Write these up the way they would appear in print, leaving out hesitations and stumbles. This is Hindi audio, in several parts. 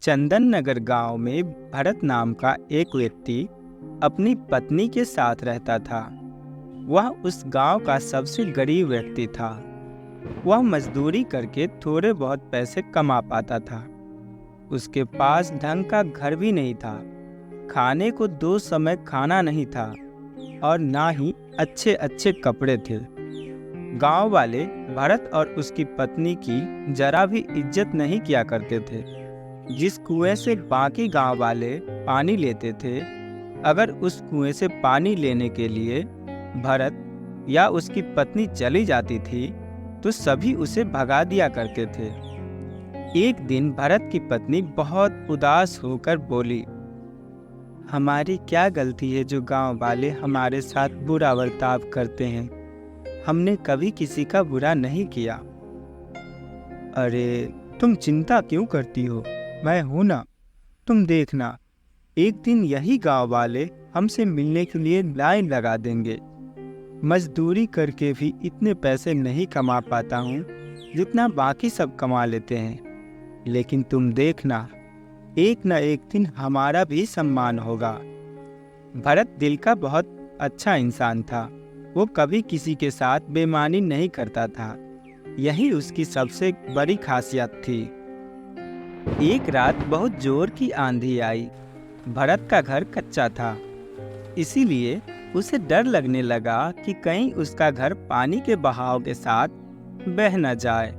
चंदन नगर गांव में भरत नाम का एक व्यक्ति अपनी पत्नी के साथ रहता था। वह उस गांव का सबसे गरीब व्यक्ति था। वह मजदूरी करके थोड़े बहुत पैसे कमा पाता था। उसके पास ढंग का घर भी नहीं था। खाने को 2 समय खाना नहीं था और ना ही अच्छे अच्छे कपड़े थे। गांव वाले भरत और उसकी पत्नी की जरा भी इज्जत नहीं किया करते थे। जिस कुएं से बाकी गांव वाले पानी लेते थे, अगर उस कुएं से पानी लेने के लिए भरत या उसकी पत्नी चली जाती थी तो सभी उसे भगा दिया करते थे। एक दिन भरत की पत्नी बहुत उदास होकर बोली, हमारी क्या गलती है जो गांव वाले हमारे साथ बुरा बर्ताव करते हैं? हमने कभी किसी का बुरा नहीं किया। अरे, तुम चिंता क्यों करती हो? मैं हूं ना। तुम देखना, एक दिन यही गांव वाले हमसे मिलने के लिए लाइन लगा देंगे। मजदूरी करके भी इतने पैसे नहीं कमा पाता हूँ जितना बाकी सब कमा लेते हैं, लेकिन तुम देखना, एक न एक दिन हमारा भी सम्मान होगा। भरत दिल का बहुत अच्छा इंसान था। वो कभी किसी के साथ बेईमानी नहीं करता था। यही उसकी सबसे बड़ी खासियत थी। एक रात बहुत जोर की आंधी आई। भरत का घर कच्चा था, इसीलिए उसे डर लगने लगा कि कहीं उसका घर पानी के बहाव के साथ बह न जाए।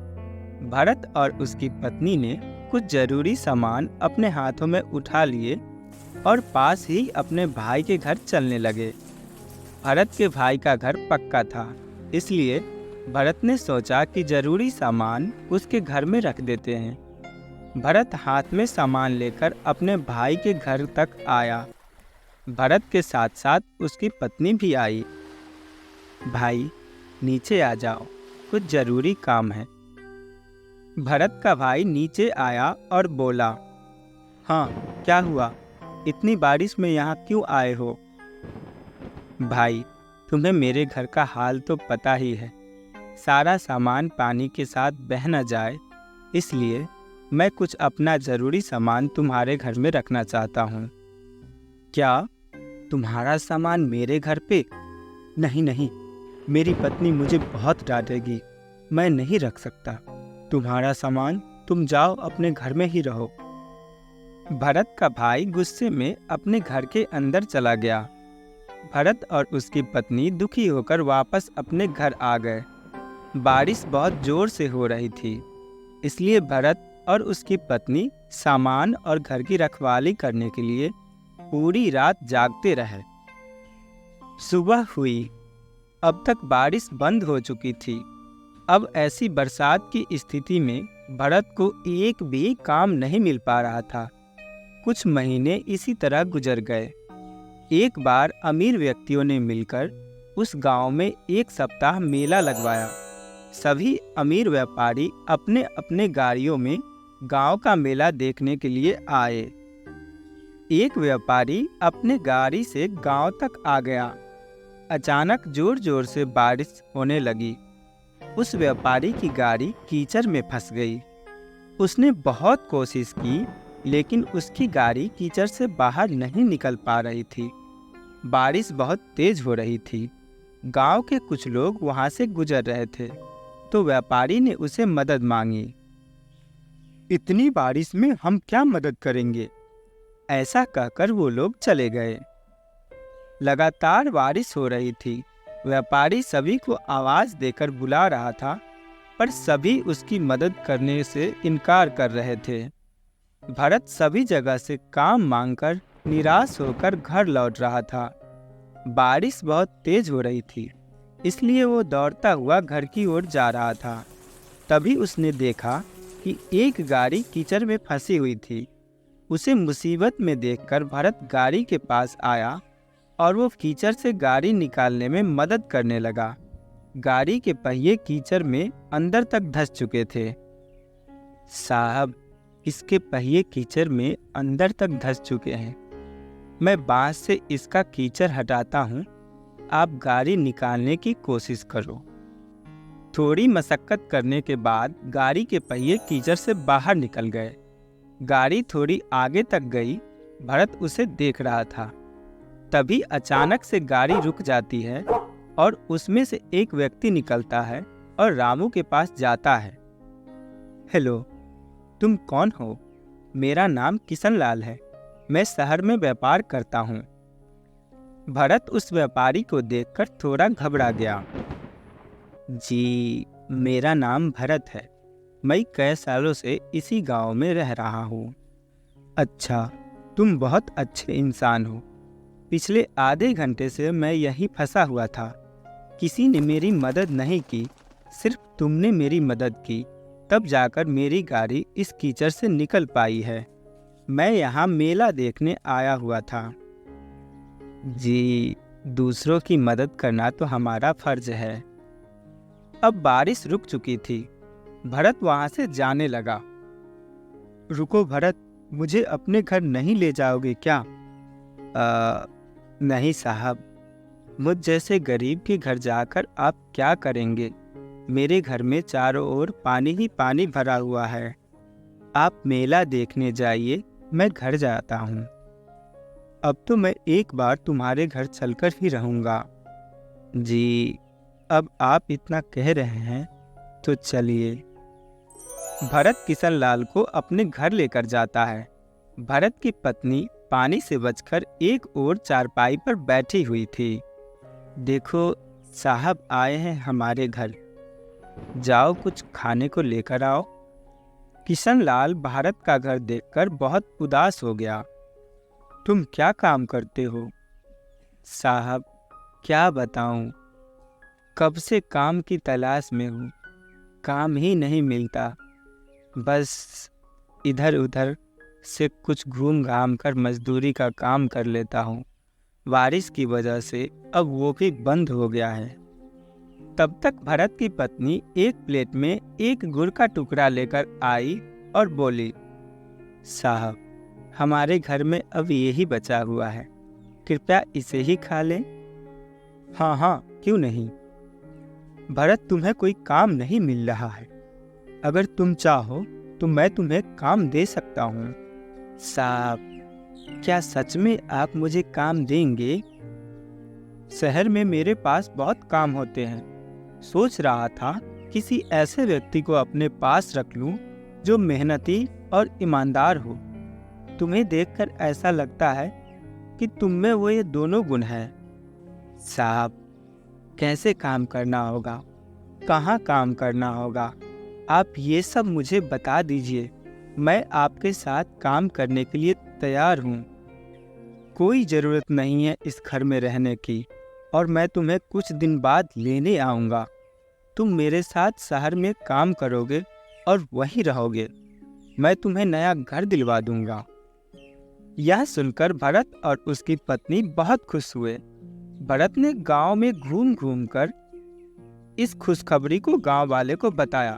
भरत और उसकी पत्नी ने कुछ जरूरी सामान अपने हाथों में उठा लिए और पास ही अपने भाई के घर चलने लगे। भरत के भाई का घर पक्का था, इसलिए भरत ने सोचा कि जरूरी सामान उसके घर में रख देते हैं। भरत हाथ में सामान लेकर अपने भाई के घर तक आया। भरत के साथ साथ उसकी पत्नी भी आई। भाई, नीचे आ जाओ, कुछ जरूरी काम है। भरत का भाई नीचे आया और बोला, हाँ, क्या हुआ? इतनी बारिश में यहाँ क्यों आए हो? भाई, तुम्हें मेरे घर का हाल तो पता ही है। सारा सामान पानी के साथ बह न जाए, इसलिए मैं कुछ अपना ज़रूरी सामान तुम्हारे घर में रखना चाहता हूँ। क्या तुम्हारा सामान मेरे घर पे? नहीं नहीं, मेरी पत्नी मुझे बहुत डांटेगी। मैं नहीं रख सकता। तुम्हारा सामान तुम जाओ, अपने घर में ही रहो। भरत का भाई गुस्से में अपने घर के अंदर चला गया। भरत और उसकी पत्नी दुखी होकर वापस अपने घर आ गए। बारिश बहुत जोर से हो रही थी, इसलिए भरत और उसकी पत्नी सामान और घर की रखवाली करने के लिए पूरी रात जागते रहे। सुबह हुई। अब तक बारिश बंद हो चुकी थी। अब ऐसी बरसात की स्थिति में भरत को एक भी काम नहीं मिल पा रहा था। कुछ महीने इसी तरह गुजर गए। एक बार अमीर व्यक्तियों ने मिलकर उस गांव में एक सप्ताह मेला लगवाया। सभी अमीर व्यापारी अपने अपने गाड़ियों में गांव का मेला देखने के लिए आए। एक व्यापारी अपने गाड़ी से गांव तक आ गया। अचानक जोर जोर से बारिश होने लगी। उस व्यापारी की गाड़ी कीचड़ में फंस गई। उसने बहुत कोशिश की, लेकिन उसकी गाड़ी कीचड़ से बाहर नहीं निकल पा रही थी। बारिश बहुत तेज हो रही थी। गांव के कुछ लोग वहां से गुजर रहे थे, तो व्यापारी ने उसे मदद मांगी। इतनी बारिश में हम क्या मदद करेंगे? ऐसा कहकर वो लोग चले गए। लगातार बारिश हो रही थी। व्यापारी सभी को आवाज देकर बुला रहा था, पर सभी उसकी मदद करने से इनकार कर रहे थे। भरत सभी जगह से काम मांगकर निराश होकर घर लौट रहा था। बारिश बहुत तेज हो रही थी, इसलिए वो दौड़ता हुआ घर की ओर जा रहा था। तभी उसने देखा कि एक गाड़ी कीचड़ में फंसी हुई थी। उसे मुसीबत में देखकर भरत गाड़ी के पास आया और वो कीचड़ से गाड़ी निकालने में मदद करने लगा। गाड़ी के पहिए कीचड़ में अंदर तक धंस चुके थे। साहब, इसके पहिए कीचड़ में अंदर तक धंस चुके हैं। मैं बांस से इसका कीचड़ हटाता हूँ, आप गाड़ी निकालने की कोशिश करो। थोड़ी मशक्कत करने के बाद गाड़ी के पहिए कीचड़ से बाहर निकल गए। गाड़ी थोड़ी आगे तक गई। भरत उसे देख रहा था। तभी अचानक से गाड़ी रुक जाती है और उसमें से एक व्यक्ति निकलता है और रामू के पास जाता है। हेलो, तुम कौन हो? मेरा नाम किशन लाल है। मैं शहर में व्यापार करता हूँ। भरत उस व्यापारी को देखकर थोड़ा घबरा गया। जी, मेरा नाम भरत है। मैं कई सालों से इसी गांव में रह रहा हूँ। अच्छा, तुम बहुत अच्छे इंसान हो। पिछले आधे घंटे से मैं यहीं फंसा हुआ था। किसी ने मेरी मदद नहीं की, सिर्फ तुमने मेरी मदद की, तब जाकर मेरी गाड़ी इस कीचड़ से निकल पाई है। मैं यहाँ मेला देखने आया हुआ था। जी, दूसरों की मदद करना तो हमारा फर्ज है। अब बारिश रुक चुकी थी। भरत वहाँ से जाने लगा। रुको भरत, मुझे अपने घर नहीं ले जाओगे क्या? नहीं साहब, मुझ जैसे गरीब के घर जाकर आप क्या करेंगे? मेरे घर में चारों ओर पानी ही पानी भरा हुआ है। आप मेला देखने जाइए, मैं घर जाता हूँ। अब तो मैं एक बार तुम्हारे घर चलकर ही रहूँगा। जी, अब आप इतना कह रहे हैं तो चलिए। भरत किशन लाल को अपने घर लेकर जाता है। भरत की पत्नी पानी से बचकर एक ओर चारपाई पर बैठी हुई थी। देखो, साहब आए हैं हमारे घर, जाओ कुछ खाने को लेकर आओ। किशन लाल भारत का घर देखकर बहुत उदास हो गया। तुम क्या काम करते हो? साहब, क्या बताऊं, कब से काम की तलाश में हूँ, काम ही नहीं मिलता। बस इधर उधर से कुछ घूम घाम कर मजदूरी का काम कर लेता हूँ। बारिश की वजह से अब वो भी बंद हो गया है। तब तक भरत की पत्नी एक प्लेट में एक गुड़ का टुकड़ा लेकर आई और बोली, साहब, हमारे घर में अब यही बचा हुआ है, कृपया इसे ही खा लें। हाँ हाँ, क्यों नहीं। भरत, तुम्हें कोई काम नहीं मिल रहा है। अगर तुम चाहो तो मैं तुम्हें काम दे सकता हूँ। साहब, क्या सच में आप मुझे काम देंगे? शहर में मेरे पास बहुत काम होते हैं। सोच रहा था किसी ऐसे व्यक्ति को अपने पास रख लूं जो मेहनती और ईमानदार हो। तुम्हें देखकर ऐसा लगता है कि तुम में वो ये दोनों गुण हैं। साहब, कैसे काम करना होगा, कहाँ काम करना होगा, आप ये सब मुझे बता दीजिए। मैं आपके साथ काम करने के लिए तैयार हूँ। कोई ज़रूरत नहीं है इस घर में रहने की, और मैं तुम्हें कुछ दिन बाद लेने आऊँगा। तुम मेरे साथ शहर में काम करोगे और वहीं रहोगे। मैं तुम्हें नया घर दिलवा दूँगा। यह सुनकर भरत और उसकी पत्नी बहुत खुश हुए। भरत ने गांव में घूम घूम कर इस खुशखबरी को गांव वाले को बताया।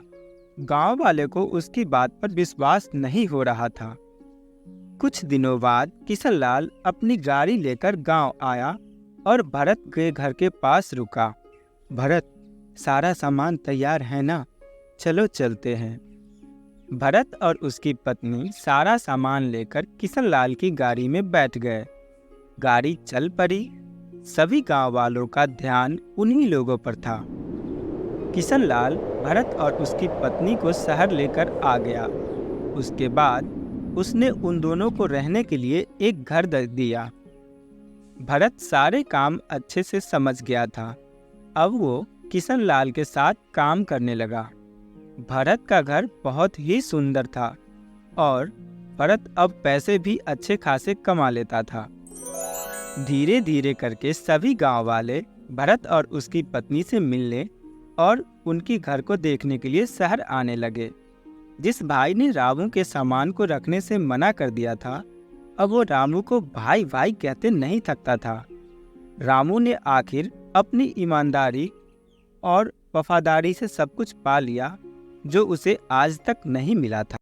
गांव वाले को उसकी बात पर विश्वास नहीं हो रहा था। कुछ दिनों बाद किशन लाल अपनी गाड़ी लेकर गांव आया और भरत के घर के पास रुका। भरत, सारा सामान तैयार है ना? चलो चलते हैं। भरत और उसकी पत्नी सारा सामान लेकर किशन लाल की गाड़ी में बैठ गए। गाड़ी चल पड़ी। सभी गांव वालों का ध्यान उन्हीं लोगों पर था। किशन लाल भरत और उसकी पत्नी को शहर लेकर आ गया। उसके बाद उसने उन दोनों को रहने के लिए एक घर दे दिया। भरत सारे काम अच्छे से समझ गया था। अब वो किशन लाल के साथ काम करने लगा। भरत का घर बहुत ही सुंदर था और भरत अब पैसे भी अच्छे खासे कमा लेता था। धीरे धीरे करके सभी गांव वाले भरत और उसकी पत्नी से मिलने और उनकी घर को देखने के लिए शहर आने लगे। जिस भाई ने रामू के सामान को रखने से मना कर दिया था, अब वो रामू को भाई भाई कहते नहीं थकता था। रामू ने आखिर अपनी ईमानदारी और वफादारी से सब कुछ पा लिया जो उसे आज तक नहीं मिला था।